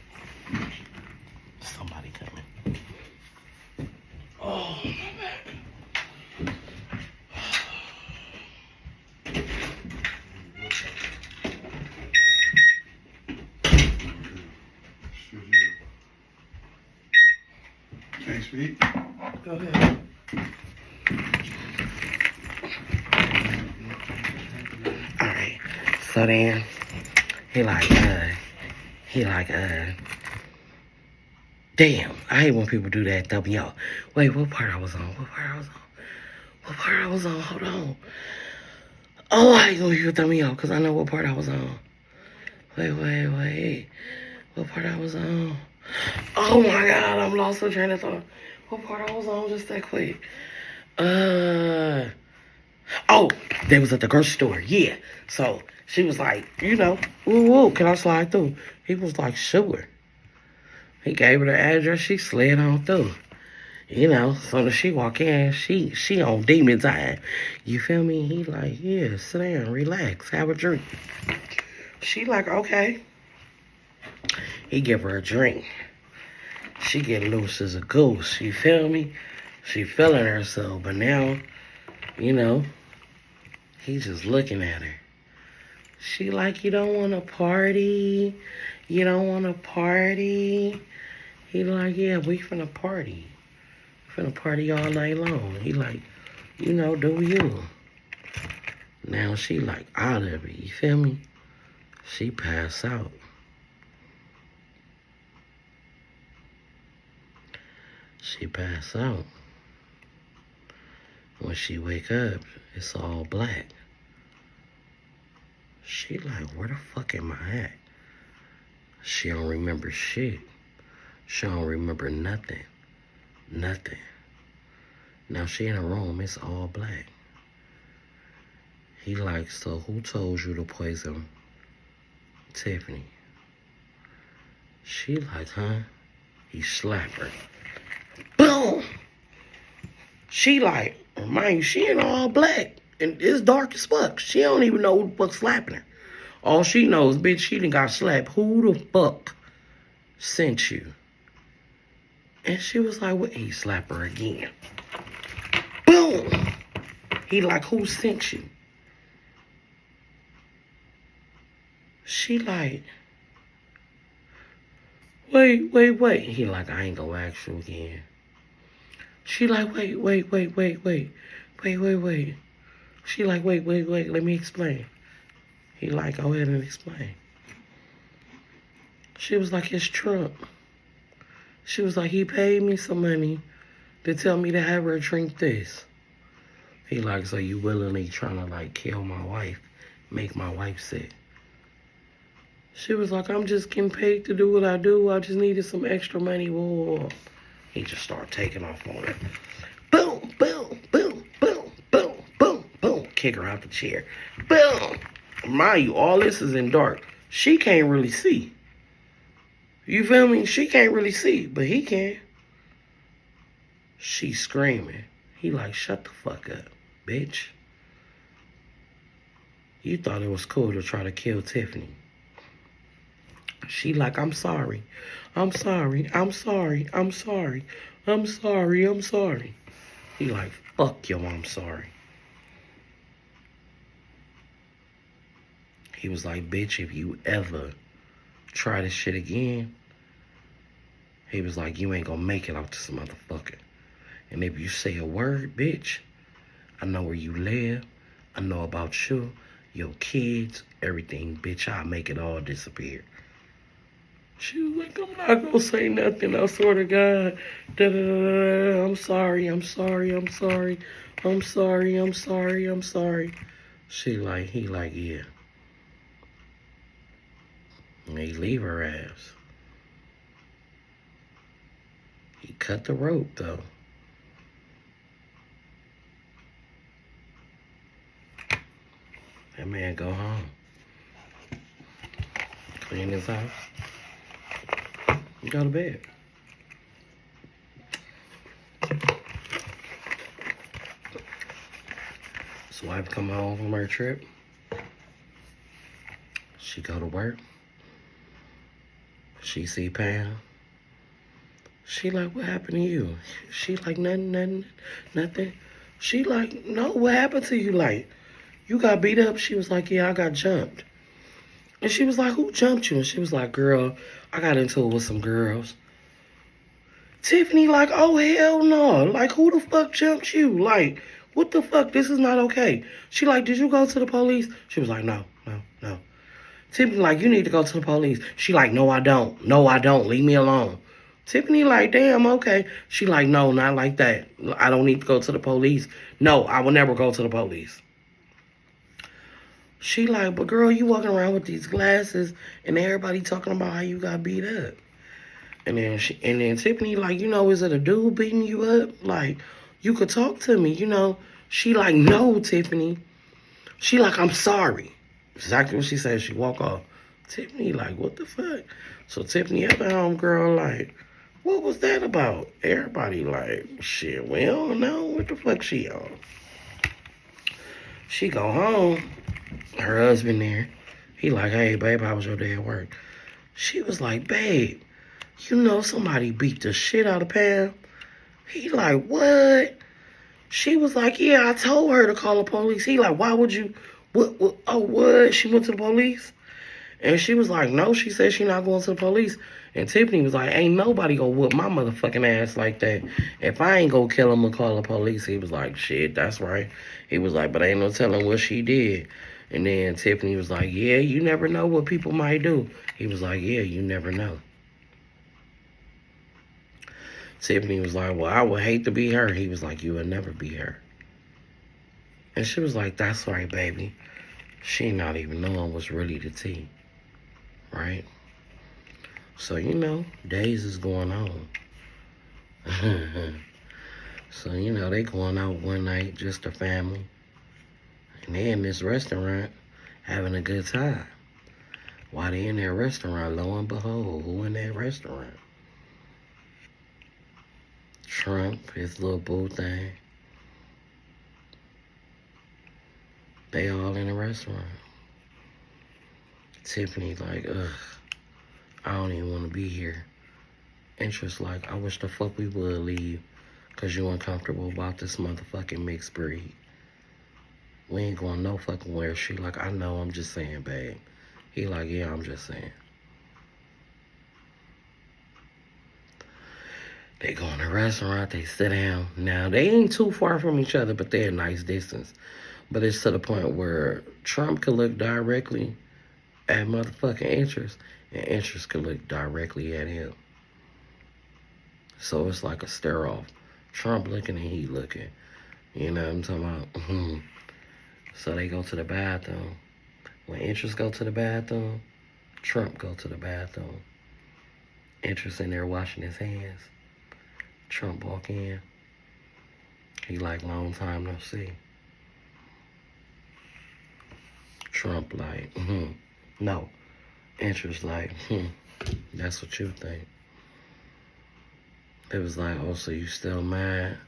Somebody coming. Oh, my back. Can you speak? Go ahead. Alright, so then, he like, damn, I hate when people do that, throw me off. Wait, what part I was on? Hold on. Oh, I hate when people throw me off, because I know what part I was on. Wait. What part I was on? Oh my God, I'm lost in train of thought. What part I was on just that quick? Oh, They was at the grocery store, yeah. So she was like, you know, woo, can I slide through? He was like, sure. He gave her the address, she slid on through. You know, so when she walk in, she on demon time. You feel me? He like, yeah, sit down, relax, have a drink. She like, okay. He give her a drink. She get loose as a goose, you feel me? She feeling herself, but now, you know, he's just looking at her. She like, you don't want to party? You don't want to party? He like, yeah, we finna party. Finna party all night long. He like, you know, do you? Now she like out of it, you feel me? She pass out. She pass out. When she wake up, it's all black. She like, where the fuck am I at? She don't remember shit. She don't remember nothing. Nothing. Now she in a room, it's all black. He like, so who told you to poison Tiffany? She like, huh? He slap her. Boom! She like, mind you, she in all black. And it's dark as fuck. She don't even know who the fuck slapping her. All she knows, bitch, she done got slapped. Who the fuck sent you? And she was like, what? He slapped her again. Boom! He like, who sent you? She like, wait. He like, I ain't gonna ask you again. She like, wait. She like, wait, let me explain. He like, go ahead and explain. She was like, it's Trump. She was like, he paid me some money to tell me to have her drink this. He like, so you willingly trying to like kill my wife, make my wife sick. She was like, I'm just getting paid to do what I do. I just needed some extra money. Whoa. He just started taking off on her. Boom. Kick her out the chair. Boom. Mind you, all this is in dark. She can't really see. You feel me? She can't really see, but he can. She's screaming. He like, shut the fuck up, bitch. You thought it was cool to try to kill Tiffany. She like, I'm sorry. He like, fuck yo, I'm sorry. He was like, bitch, if you ever try this shit again, he was like, you ain't gonna make it out this motherfucker. And if you say a word, bitch, I know where you live. I know about you, your kids, everything. Bitch, I'll make it all disappear. She was like, I'm not gonna say nothing, I swear to God. I'm sorry. She like, he like, yeah. And he leave her ass. He cut the rope, though. That man go home. Clean his house. And go to bed. His wife come home from her trip. She go to work. She see Pam. She like, what happened to you? She like, nothing. She like, no, what happened to you? Like, you got beat up? She was like, yeah, I got jumped. And she was like, who jumped you? And she was like, girl, I got into it with some girls. Tiffany like, oh, hell no. Like, who the fuck jumped you? Like, what the fuck? This is not okay. She like, did you go to the police? She was like, no. Tiffany like, you need to go to the police. She like, no, I don't. Leave me alone. Tiffany like, damn, okay. She like, no, not like that. I don't need to go to the police. No, I will never go to the police. She like, but girl, you walking around with these glasses and everybody talking about how you got beat up. And then Tiffany like, you know, is it a dude beating you up? Like, you could talk to me, you know. She like, no, Tiffany. She like, I'm sorry. Exactly what she said. She walk off. Tiffany like, what the fuck? So Tiffany other homegirl like, what was that about? Everybody like, shit, we don't know what the fuck she on. She go home. Her husband there. He like, hey, babe, how was your day at work? She was like, babe, you know somebody beat the shit out of Pam? He like, what? She was like, yeah, I told her to call the police. He like, why would you? What? Oh, what? She went to the police? And she was like, no, she said she not going to the police. And Tiffany was like, ain't nobody gonna whoop my motherfucking ass like that. If I ain't gonna kill him or call the police. He was like, shit, that's right. He was like, but ain't no telling what she did. And then Tiffany was like, yeah, you never know what people might do. He was like, yeah, you never know. Tiffany was like, well, I would hate to be her. He was like, you would never be her. And she was like, that's right, baby. She not even knowing what's really the tea. Right? So, you know, days is going on. So, you know, they going out one night, just a family. And they in this restaurant having a good time. While they in that restaurant, lo and behold, who in that restaurant? Trump, his little boo thing. They all in the restaurant. Tiffany like, ugh, I don't even want to be here. Interest like, I wish the fuck we would leave, cause you uncomfortable about this motherfucking mixed breed. We ain't going no fucking where. She like, I know, I'm just saying, babe. He like, yeah, I'm just saying. They go in the restaurant, they sit down. Now, they ain't too far from each other, but they're a nice distance. But it's to the point where Trump could look directly at motherfucking Interest, and Interest could look directly at him. So it's like a stare off. Trump looking and he looking. You know what I'm talking about? So they go to the bathroom. When Interest go to the bathroom, Trump go to the bathroom. Interest in there washing his hands. Trump walk in. He like, long time no see. Trump like, no. Interest like, that's what you think. It was like, oh, so you still mad?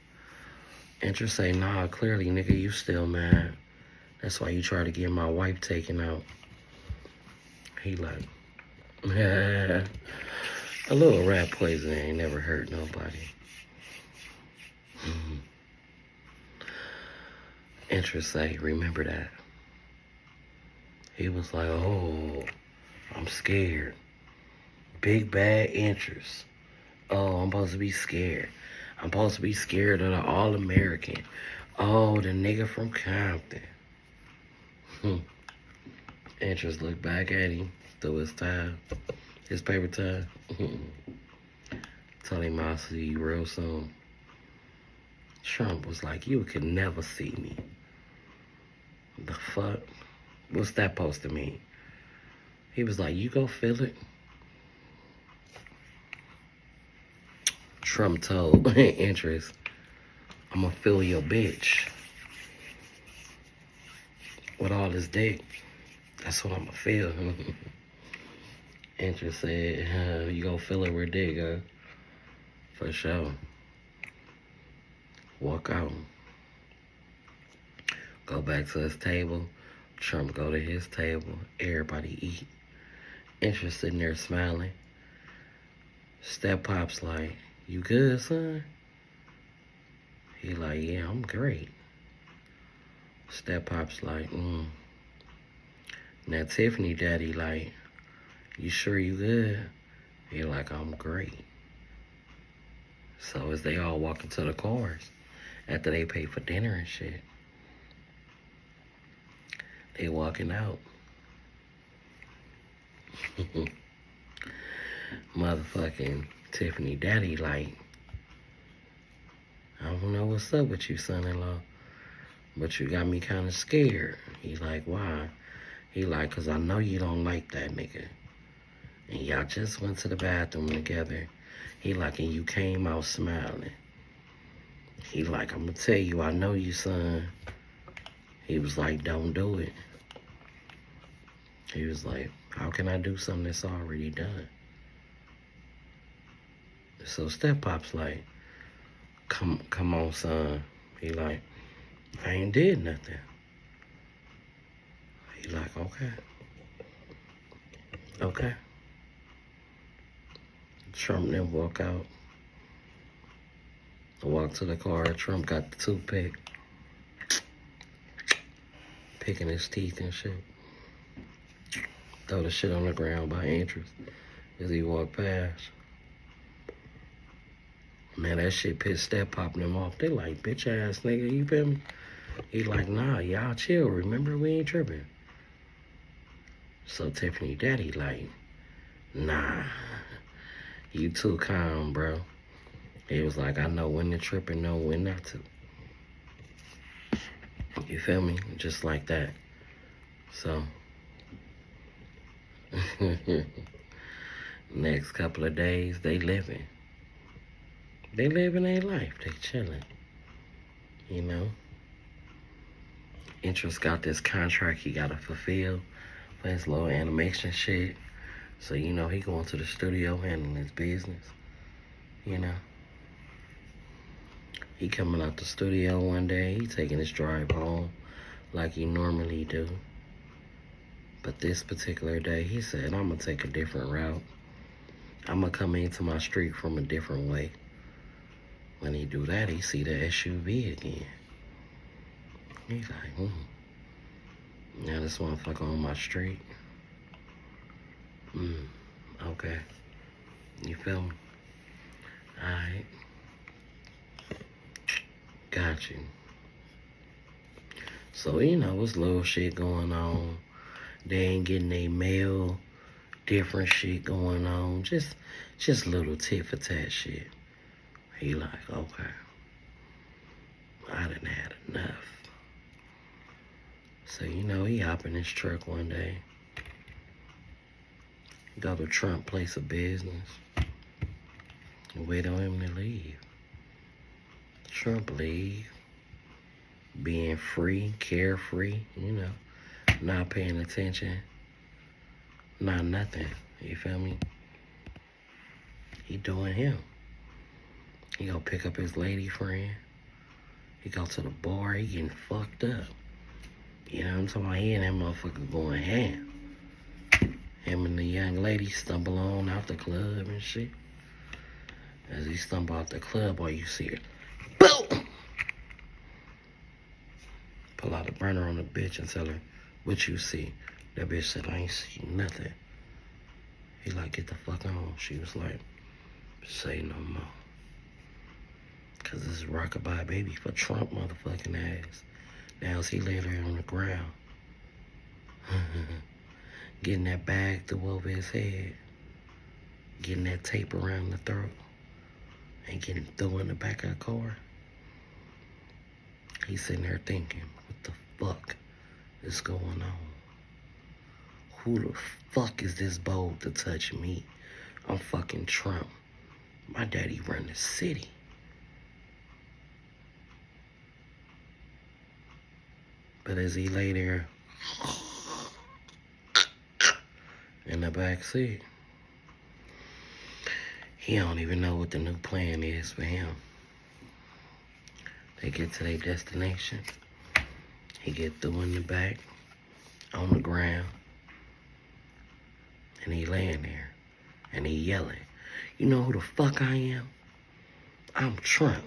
Interest say, nah, clearly, nigga, you still mad. That's why you try to get my wife taken out. He like, a little rat poison ain't never hurt nobody. Interest say, remember that. He was like, oh, I'm scared. Big bad Interest. Oh, I'm supposed to be scared. I'm supposed to be scared of the All-American. Oh, the nigga from Compton. Interest looked back at him through his tie, his paper tie. Tell him I'll see you real soon. Trump was like, you could never see me. The fuck? What's that supposed to mean? He was like, you go feel it. Trump told Interest, I'm gonna feel your bitch. With all his dick. That's what I'm gonna feel. Interest said, you gonna feel it with dick, huh? For sure. Walk out. Go back to his table. Trump go to his table. Everybody eat. Interest sitting there smiling. Step Pop's like, you good, son? He like, yeah, I'm great. Step Pop's like, Now Tiffany daddy like, you sure you good? He like, I'm great. So as they all walk into the cars, after they pay for dinner and shit, they walking out. Motherfucking Tiffany daddy like, I don't know what's up with you, son-in-law, but you got me kind of scared. He like, why? He like, cause I know you don't like that nigga. And y'all just went to the bathroom together. He like, and you came out smiling. He like, I'm gonna tell you, I know you, son. He was like, don't do it. He was like, how can I do something that's already done? So Step Pop's like, come on, son. He like, I ain't did nothing. He like, okay. Trump then walk out. I walk to the car. Trump got the toothpick, picking his teeth and shit. Throw the shit on the ground by interest as he walked past. Man, that shit pissed Step Pop them off. They like, bitch ass nigga, you feel me? He like, nah, y'all chill. Remember, we ain't tripping. So Tiffany daddy like, nah, you too calm, bro. He was like, I know when to trip and know when not to. You feel me? Just like that. So, next couple of days, they living. They living their life. They chilling. You know? Interest got this contract he gotta fulfill for his little animation shit. So, you know, he going to the studio handling his business. You know? He coming out the studio one day. He taking his drive home like he normally do. But this particular day, he said, I'm gonna take a different route. I'm gonna come into my street from a different way. When he do that, he see the SUV again. He's like, now this motherfucker on my street. Okay. You feel me? Alright. Got you. So, you know, it's little shit going on. They ain't getting their mail. Different shit going on. Just little tit for tat shit. He like, okay. I done had enough. So, you know, he hop in his truck one day. Go to Trump place of business. And wait on him to leave. Trump leave. Being free, carefree, you know. Not paying attention. Not nothing. You feel me? He doing him. He gonna pick up his lady friend. He go to the bar. He getting fucked up. You know what I'm talking about? He and that motherfucker going ham. Him and the young lady stumble on out the club and shit. As he stumble out the club, all you see it, boom! Pull out a burner on the bitch and tell her, what you see? That bitch said, I ain't see nothing. He like, get the fuck on. She was like, say no more. Cause this is rockabye baby for Trump motherfucking ass. Now as he laid there on the ground. Getting that bag through over his head. Getting that tape around the throat. And getting through in the back of the car. He's sitting there thinking, what the fuck is going on? Who the fuck is this bold to touch me? I'm fucking Trump. My daddy run the city. But as he lay there in the back seat, he don't even know what the new plan is for him. They get to their destination. He get through in the back, on the ground, and he laying there, and he yelling, you know who the fuck I am? I'm Trump.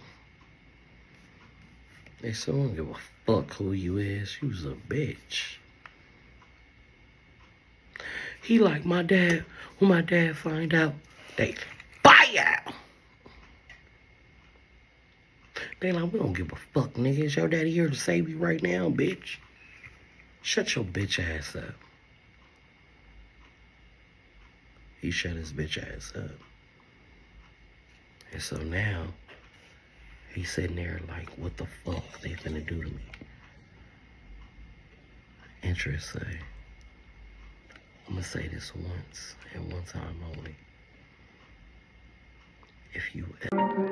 They said, I don't give a fuck who you is. You's a bitch. He like my dad. When my dad find out, they fire. They like, we don't give a fuck, nigga. Is your daddy here to save you right now, bitch? Shut your bitch ass up. He shut his bitch ass up. And so now, he's sitting there like, what the fuck they finna do to me? Interest say, I'm gonna say this once, and one time only. If you ever